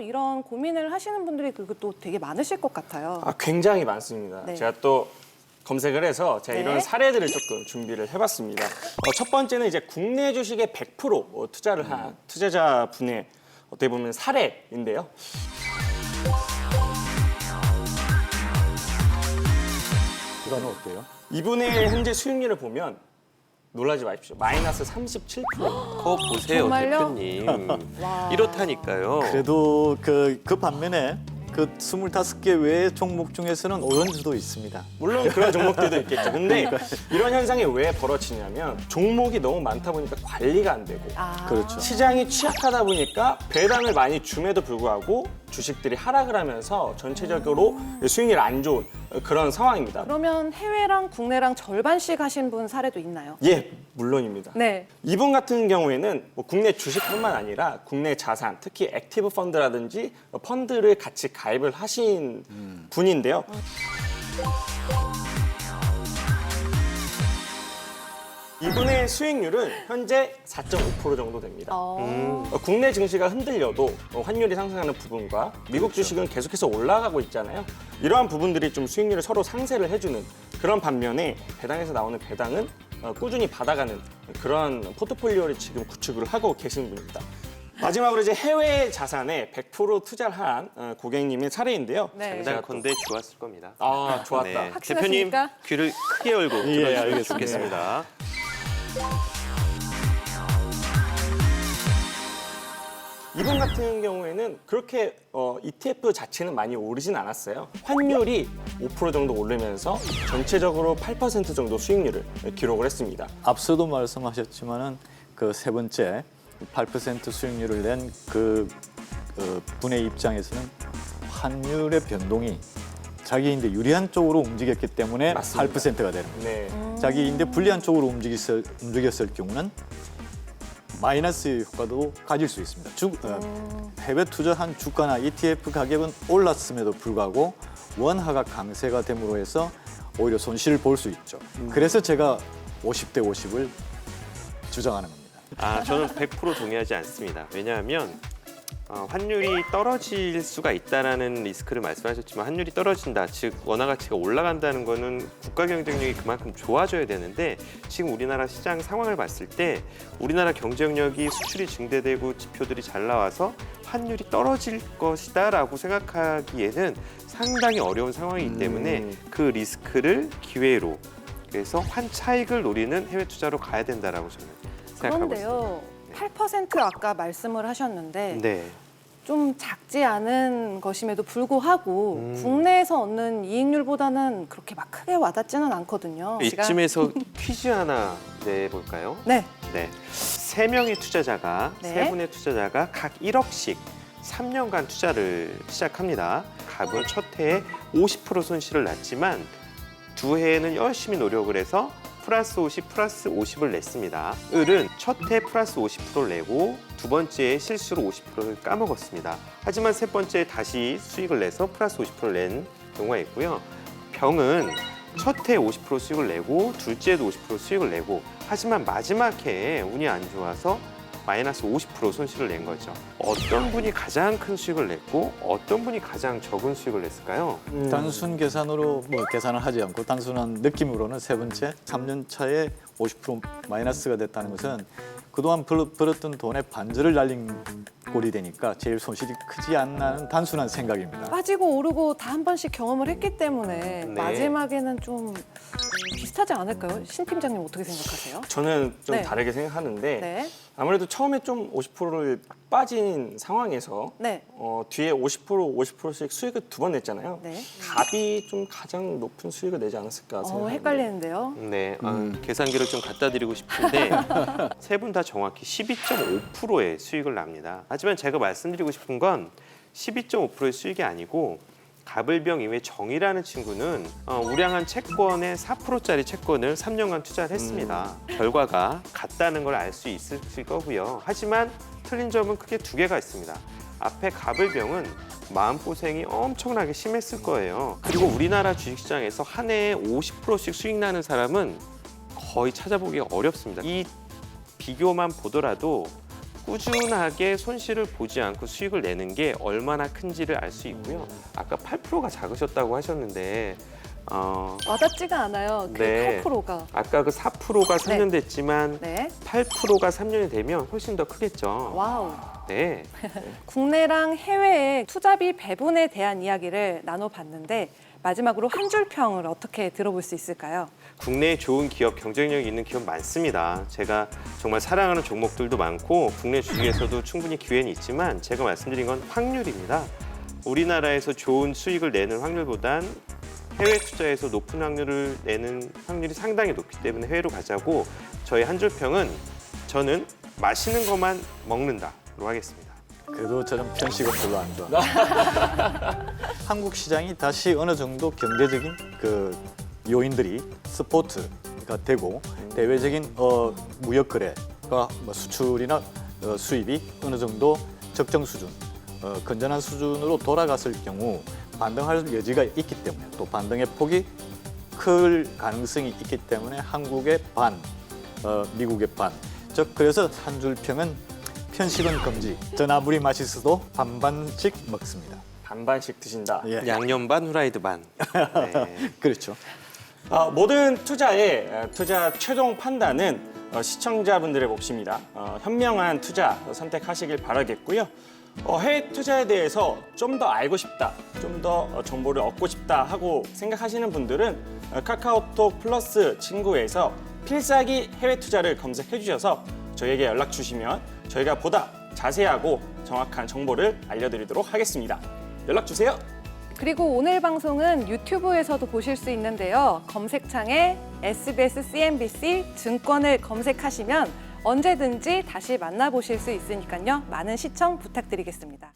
실제로 이런 고민을 하시는 분들이 그리고 또 되게 많으실 것 같아요. 굉장히 많습니다. 네. 제가 또 검색을 해서 제가 네. 이런 사례들을 조금 준비를 해봤습니다. 첫 번째는 이제 국내 주식에 100% 투자를 한 투자자분의 어떻게 보면 사례인데요. 이건 어때요? 이분의 현재 수익률을 보면 놀라지 마십시오. 마이너스 37%. 그거 보세요, 정말요? 대표님. 와. 이렇다니까요. 그래도 그 반면에 그 25개 외의 종목 중에서는 오른주도 있습니다. 물론 그런 종목들도 있겠죠. 근데 이런 현상이 왜 벌어지냐면 종목이 너무 많다 보니까 관리가 안 되고 그렇죠. 시장이 취약하다 보니까 배당을 많이 줌에도 불구하고 주식들이 하락을 하면서 전체적으로 수익률이 안 좋은 그런 상황입니다. 그러면 해외랑 국내랑 절반씩 하신 분 사례도 있나요? 예, 물론입니다. 네. 이분 같은 경우에는 뭐 국내 주식뿐만 아니라 국내 자산, 특히 액티브 펀드라든지 펀드를 같이 가입을 하신 분인데요. 이분의 수익률은 현재 4.5% 정도 됩니다. 국내 증시가 흔들려도 환율이 상승하는 부분과 미국 주식은 계속해서 올라가고 있잖아요. 이러한 부분들이 좀 수익률을 서로 상쇄를 해주는 그런 반면에 배당에서 나오는 배당은 꾸준히 받아가는 그런 포트폴리오를 지금 구축을 하고 계신 분입니다. 마지막으로 이제 해외 자산에 100% 투자를 한 고객님의 사례인데요. 네. 장단컨대 좋았을 겁니다. 아, 좋았다. 네. 확실하십니까? 대표님 귀를 크게 열고 예, 들어주시면 알겠습니다. 좋겠습니다. 이분 같은 경우에는 그렇게 ETF 자체는 많이 오르진 않았어요. 환율이 5% 정도 오르면서 전체적으로 8% 정도 수익률을 기록을 했습니다. 앞서도 말씀하셨지만은 그 세 번째 8% 수익률을 낸 그 분의 입장에서는 환율의 변동이 자기인데 유리한 쪽으로 움직였기 때문에 맞습니다. 8%가 되는 거예요. 네. 자기인데 불리한 쪽으로 움직였을 경우는 마이너스 효과도 가질 수 있습니다. 해외 투자한 주가나 ETF 가격은 올랐음에도 불구하고 원화가 강세가 됨으로 해서 오히려 손실을 볼 수 있죠. 그래서 제가 50대 50을 주장하는 겁니다. 저는 100% 동의하지 않습니다. 왜냐하면 환율이 떨어질 수가 있다라는 리스크를 말씀하셨지만 환율이 떨어진다, 즉 원화 가치가 올라간다는 거는 국가 경쟁력이 그만큼 좋아져야 되는데 지금 우리나라 시장 상황을 봤을 때 우리나라 경쟁력이 수출이 증대되고 지표들이 잘 나와서 환율이 떨어질 것이다라고 생각하기에는 상당히 어려운 상황이기 때문에 그 리스크를 기회로 그래서 환차익을 노리는 해외 투자로 가야 된다라고 저는 생각하고 있습니다. 그런데요. 8% 아까 말씀을 하셨는데 네. 좀 작지 않은 것임에도 불구하고 국내에서 얻는 이익률보다는 그렇게 막 크게 와닿지는 않거든요. 이쯤에서 퀴즈 하나 내볼까요? 네. 네. 세 명의 투자자가 네. 세 분의 투자자가 각 1억씩 3년간 투자를 시작합니다. 갑은 첫 해에 50% 손실을 났지만 두 해에는 열심히 노력을 해서 플러스 50, 플러스 50을 냈습니다. 을은 첫 해 플러스 50%를 내고 두 번째에 실수로 50%를 까먹었습니다. 하지만 세 번째에 다시 수익을 내서 플러스 50%를 낸 경우가 있고요. 병은 첫 해에 50% 수익을 내고 둘째에도 50% 수익을 내고 하지만 마지막 해에 운이 안 좋아서 마이너스 50% 손실을 낸 거죠. 어떤 분이 가장 큰 수익을 냈고 어떤 분이 가장 적은 수익을 냈을까요? 단순 계산으로 계산을 하지 않고 단순한 느낌으로는 세 번째 3년 차에 50% 마이너스가 됐다는 것은 그동안 벌었던 돈의 반절을 날린 꼴이 되니까 제일 손실이 크지 않나는 단순한 생각입니다. 빠지고 오르고 다 한 번씩 경험을 했기 때문에 네. 마지막에는 좀 비슷하지 않을까요? 신 팀장님 어떻게 생각하세요? 저는 좀 네. 다르게 생각하는데 네. 아무래도 처음에 좀 50%를 빠진 상황에서 네. 뒤에 50%씩 수익을 두 번 냈잖아요. 네. 갑이 좀 가장 높은 수익을 내지 않았을까 생각합니다. 헷갈리는데요. 네, 계산기를 좀 갖다 드리고 싶은데 세 분 다 정확히 12.5%의 수익을 납니다. 하지만 제가 말씀드리고 싶은 건 12.5%의 수익이 아니고 가불병 이외 정이라는 친구는 우량한 채권의 4%짜리 채권을 3년간 투자를 했습니다. 결과가 같다는 걸 알 수 있을 거고요. 하지만 틀린 점은 크게 두 개가 있습니다. 앞에 가불병은 마음고생이 엄청나게 심했을 거예요. 그리고 우리나라 주식시장에서 한 해에 50%씩 수익 나는 사람은 거의 찾아보기가 어렵습니다. 이 비교만 보더라도 꾸준하게 손실을 보지 않고 수익을 내는 게 얼마나 큰지를 알 수 있고요. 아까 8%가 작으셨다고 하셨는데 와닿지가 않아요. 그 네. 8%가. 아까 그 4%가 3년 됐지만 네. 8%가 3년이 되면 훨씬 더 크겠죠. 와우. 네. 국내랑 해외의 투자비 배분에 대한 이야기를 나눠봤는데 마지막으로 한 줄 평을 어떻게 들어볼 수 있을까요? 국내에 좋은 기업, 경쟁력 있는 기업 많습니다. 제가 정말 사랑하는 종목들도 많고 국내 주식에서도 충분히 기회는 있지만 제가 말씀드린 건 확률입니다. 우리나라에서 좋은 수익을 내는 확률보단 해외 투자에서 높은 확률을 내는 확률이 상당히 높기 때문에 해외로 가자고 저희 한 줄 평은 저는 맛있는 것만 먹는다로 하겠습니다. 그래도 저는 편식은 별로 안 좋아합니다. 한국 시장이 다시 어느 정도 경제적인 그 요인들이 스포트가 되고 대외적인 무역 거래가 뭐 수출이나 수입이 어느 정도 적정 수준, 건전한 수준으로 돌아갔을 경우 반등할 여지가 있기 때문에 또 반등의 폭이 클 가능성이 있기 때문에 한국의 반, 미국의 반. 즉 그래서 한 줄 평은 편식은 금지. 전 아무리 맛있어도 반반씩 먹습니다. 반반씩 드신다. 예. 양념 반, 후라이드 반. 네. 그렇죠. 모든 투자의 투자 최종 판단은 시청자분들의 몫입니다. 현명한 투자 선택하시길 바라겠고요. 해외 투자에 대해서 좀 더 알고 싶다, 좀 더 정보를 얻고 싶다 하고 생각하시는 분들은 카카오톡 플러스 친구에서 필살기 해외 투자를 검색해 주셔서 저희에게 연락 주시면 저희가 보다 자세하고 정확한 정보를 알려드리도록 하겠습니다. 연락 주세요. 그리고 오늘 방송은 유튜브에서도 보실 수 있는데요. 검색창에 SBS CNBC 증권을 검색하시면 언제든지 다시 만나보실 수 있으니까요. 많은 시청 부탁드리겠습니다.